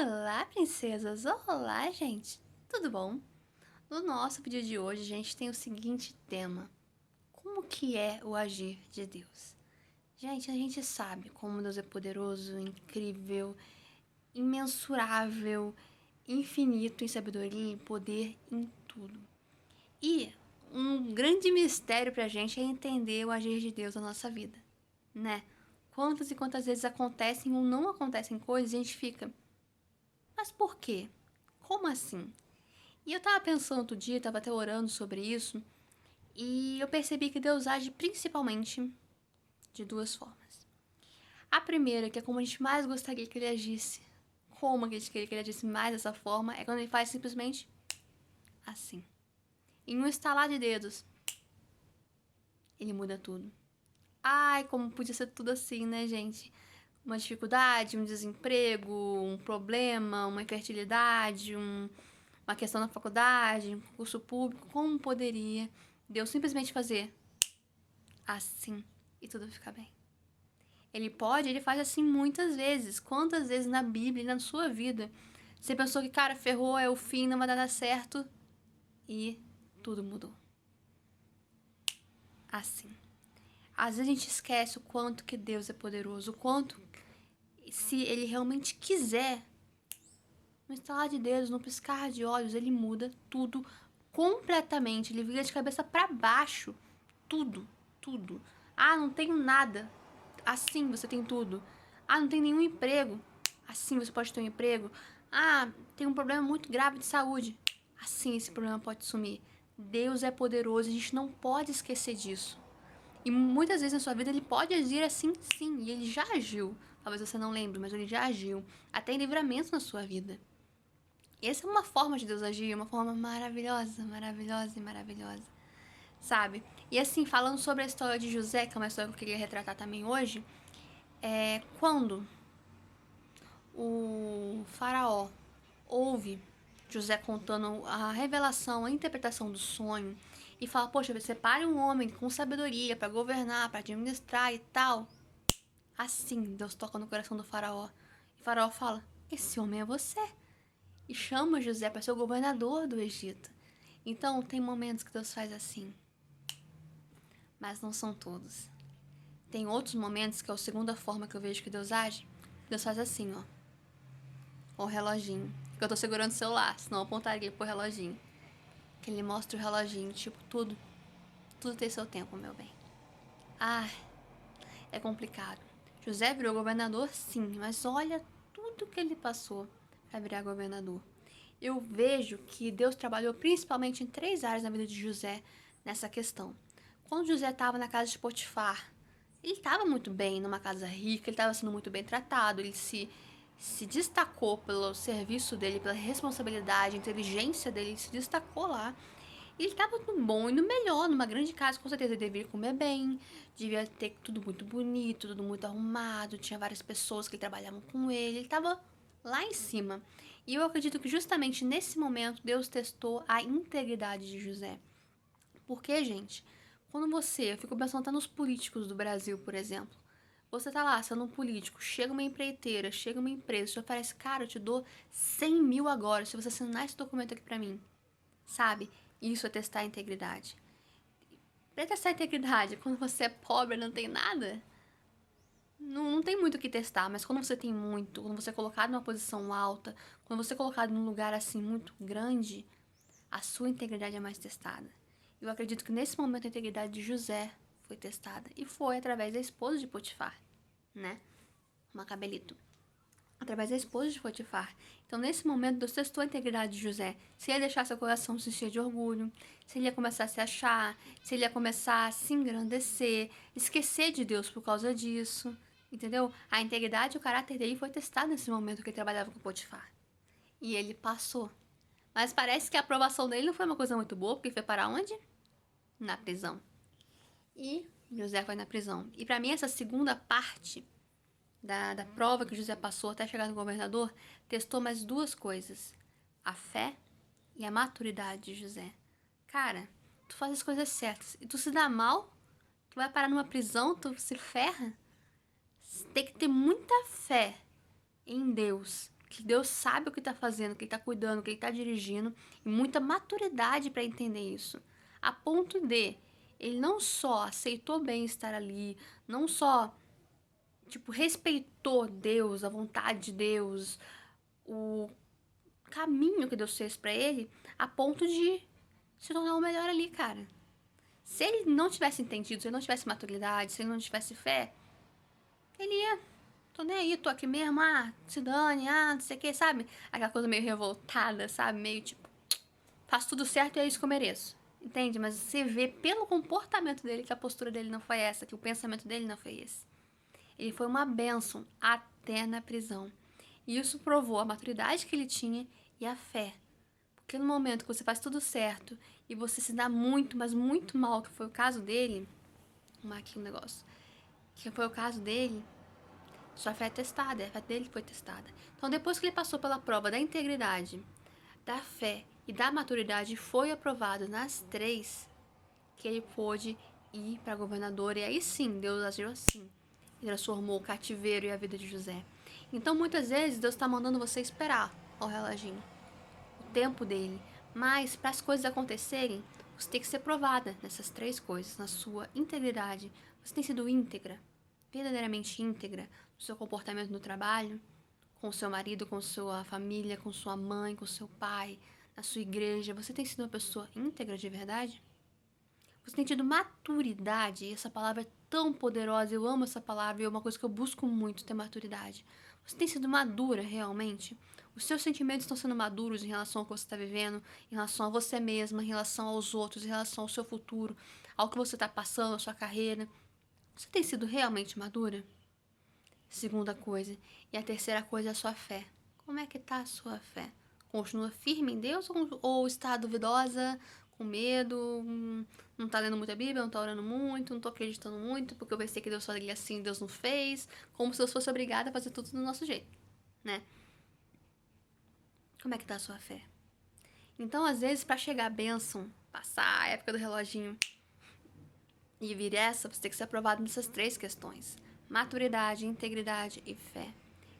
Olá, princesas! Olá, gente! Tudo bom? No nosso vídeo de hoje, a gente tem o seguinte tema. Como que é o agir de Deus? Gente, a gente sabe como Deus é poderoso, incrível, imensurável, infinito em sabedoria e poder em tudo. E um grande mistério pra gente é entender o agir de Deus na nossa vida, né? Quantas e quantas vezes acontecem ou não acontecem coisas e a gente fica... Mas por quê? Como assim? E eu tava pensando outro dia, tava até orando sobre isso, e eu percebi que Deus age principalmente de duas formas. A primeira, que é como a gente mais gostaria que ele agisse, como a gente queria que ele agisse mais dessa forma, é quando ele faz simplesmente assim. Em um estalar de dedos, ele muda tudo. Ai, como podia ser tudo assim, né, gente? Uma dificuldade, um desemprego, um problema, uma infertilidade, uma questão na faculdade, um concurso público, como poderia Deus simplesmente fazer assim e tudo ficar bem? Ele faz assim muitas vezes. Quantas vezes na Bíblia e na sua vida você pensou que, cara, ferrou, é o fim, não vai dar certo e tudo mudou? Assim. Às vezes a gente esquece o quanto que Deus é poderoso, o quanto, se ele realmente quiser, no estalar de dedos, no piscar de olhos, ele muda tudo completamente. Ele vira de cabeça para baixo. Tudo, tudo. Ah, não tenho nada. Assim você tem tudo. Ah, não tem nenhum emprego. Assim você pode ter um emprego. Ah, tem um problema muito grave de saúde. Assim esse problema pode sumir. Deus é poderoso, a gente não pode esquecer disso. E muitas vezes na sua vida ele pode agir assim, sim, e ele já agiu. Talvez você não lembre, mas ele já agiu. Até em livramento na sua vida. Essa é uma forma de Deus agir, uma forma maravilhosa, maravilhosa e maravilhosa, sabe? E assim, falando sobre a história de José, que é uma história que eu queria retratar também hoje, quando o faraó ouve José contando a revelação, a interpretação do sonho, e fala, poxa, separe um homem com sabedoria para governar, para administrar e tal. Assim, Deus toca no coração do faraó. E o faraó fala, esse homem é você. E chama José para ser o governador do Egito. Então, tem momentos que Deus faz assim, mas não são todos. Tem outros momentos, que é a segunda forma que eu vejo que Deus age, Deus faz assim, ó. O reloginho. Que eu tô segurando o celular, senão eu apontaria pro reloginho. Que ele mostra o reloginho, tipo, tudo tem seu tempo, meu bem. Ah, é complicado. José virou governador, sim, mas olha tudo que ele passou para virar governador. Eu vejo que Deus trabalhou principalmente em 3 áreas na vida de José nessa questão. Quando José estava na casa de Potifar, ele estava muito bem, numa casa rica, ele estava sendo muito bem tratado, ele se destacou pelo serviço dele, pela responsabilidade, inteligência dele, ele se destacou lá. Ele estava no bom e no melhor, numa grande casa, com certeza ele devia comer bem, devia ter tudo muito bonito, tudo muito arrumado, tinha várias pessoas que trabalhavam com ele estava lá em cima. E eu acredito que justamente nesse momento Deus testou a integridade de José. Porque, gente, quando eu fico pensando até nos políticos do Brasil, por exemplo, você tá lá sendo um político, chega uma empreiteira, chega uma empresa, te oferece, cara, eu te dou 100 mil agora se você assinar esse documento aqui pra mim, sabe? Isso é testar a integridade. Pra testar a integridade, quando você é pobre e não tem nada, não tem muito o que testar, mas quando você tem muito, quando você é colocado numa posição alta, quando você é colocado num lugar assim muito grande, a sua integridade é mais testada. Eu acredito que nesse momento a integridade de José foi testada, e foi através da esposa de Potifar, né? Macabelito. Através da esposa de Potifar. Então, nesse momento, Deus testou a integridade de José. Se ele deixar seu coração se encher de orgulho, se ele ia começar a se achar, se ele ia começar a se engrandecer, esquecer de Deus por causa disso, entendeu? A integridade e o caráter dele foi testado nesse momento que ele trabalhava com Potifar. E ele passou. Mas parece que a aprovação dele não foi uma coisa muito boa, porque foi para onde? Na prisão. E José foi na prisão. E para mim, essa segunda parte da prova que José passou até chegar no governador, testou mais 2 coisas: a fé e a maturidade de José. Cara, tu faz as coisas certas e tu se dá mal, tu vai parar numa prisão, tu se ferra. Tem que ter muita fé em Deus Que Deus sabe o que tá fazendo, que ele tá cuidando, que ele tá dirigindo, e muita maturidade para entender isso. A ponto de ele não só aceitou bem estar ali, não só, tipo, respeitou Deus, a vontade de Deus, o caminho que Deus fez para ele, a ponto de se tornar o melhor ali, cara. Se ele não tivesse entendido, se ele não tivesse maturidade, se ele não tivesse fé, ele ia, tô nem aí, tô aqui mesmo, se dane, não sei o que, sabe? Aquela coisa meio revoltada, sabe? Meio tipo, faço tudo certo e é isso que eu mereço. Entende? Mas você vê pelo comportamento dele que a postura dele não foi essa, que o pensamento dele não foi esse. Ele foi uma bênção até na prisão. E isso provou a maturidade que ele tinha e a fé. Porque no momento que você faz tudo certo e você se dá muito, mas muito mal, que foi o caso dele, vou aqui um negócio, que foi o caso dele, sua fé é testada, a fé dele foi testada. Então, depois que ele passou pela prova da integridade, da fé e da maturidade, foi aprovado nas três, que ele pôde ir para governador. E aí sim, Deus agiu assim. E transformou o cativeiro e a vida de José. Então, muitas vezes, Deus está mandando você esperar o reloginho, o tempo dele. Mas, para as coisas acontecerem, você tem que ser provada nessas três coisas, na sua integridade. Você tem sido íntegra, verdadeiramente íntegra, no seu comportamento no trabalho, com seu marido, com sua família, com sua mãe, com seu pai, na sua igreja. Você tem sido uma pessoa íntegra de verdade? Você tem tido maturidade, e essa palavra é tão poderosa, eu amo essa palavra, e é uma coisa que eu busco muito, ter maturidade. Você tem sido madura realmente? Os seus sentimentos estão sendo maduros em relação ao que você está vivendo, em relação a você mesma, em relação aos outros, em relação ao seu futuro, ao que você está passando, a sua carreira. Você tem sido realmente madura? Segunda coisa. E a terceira coisa é a sua fé. Como é que tá a sua fé? Continua firme em Deus ou está duvidosa, com medo, não tá lendo muita Bíblia, não tá orando muito, não tô acreditando muito, porque eu pensei que Deus faria assim, Deus não fez, como se eu fosse obrigada a fazer tudo do nosso jeito, né? Como é que tá a sua fé? Então, às vezes, para chegar a bênção, passar a época do reloginho e vir essa, você tem que ser aprovado nessas três questões: maturidade, integridade e fé.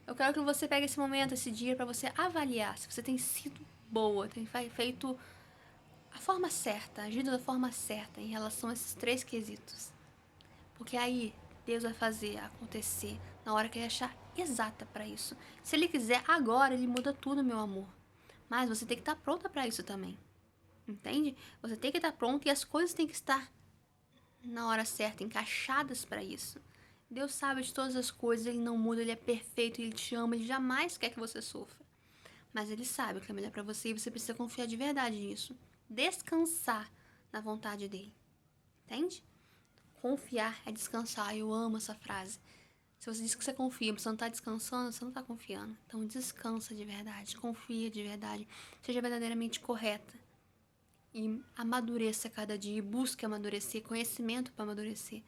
Eu quero que você pegue esse momento, esse dia, para você avaliar se você tem sido boa, tem feito a forma certa, agido da forma certa em relação a esses três quesitos. Porque aí Deus vai fazer acontecer na hora que ele achar exata para isso. Se ele quiser agora, ele muda tudo, meu amor. Mas você tem que estar pronta para isso também. Entende? Você tem que estar pronta e as coisas têm que estar na hora certa, encaixadas para isso. Deus sabe de todas as coisas, ele não muda, ele é perfeito, ele te ama, ele jamais quer que você sofra. Mas ele sabe o que é melhor para você e você precisa confiar de verdade nisso. Descansar na vontade dele. Entende? Confiar é descansar. Eu amo essa frase. Se você diz que você confia, mas você não está descansando, você não está confiando. Então descansa de verdade, confia de verdade, seja verdadeiramente correta. E amadureça cada dia, e busque amadurecer, conhecimento para amadurecer.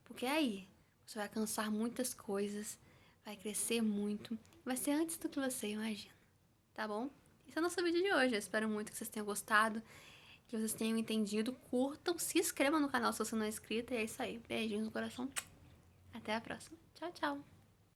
Porque aí você vai alcançar muitas coisas, vai crescer muito, vai ser antes do que você imagina, tá bom? Esse é o nosso vídeo de hoje, eu espero muito que vocês tenham gostado, que vocês tenham entendido, curtam, se inscrevam no canal se você não é inscrito, e é isso aí, beijinhos no coração, até a próxima, tchau, tchau!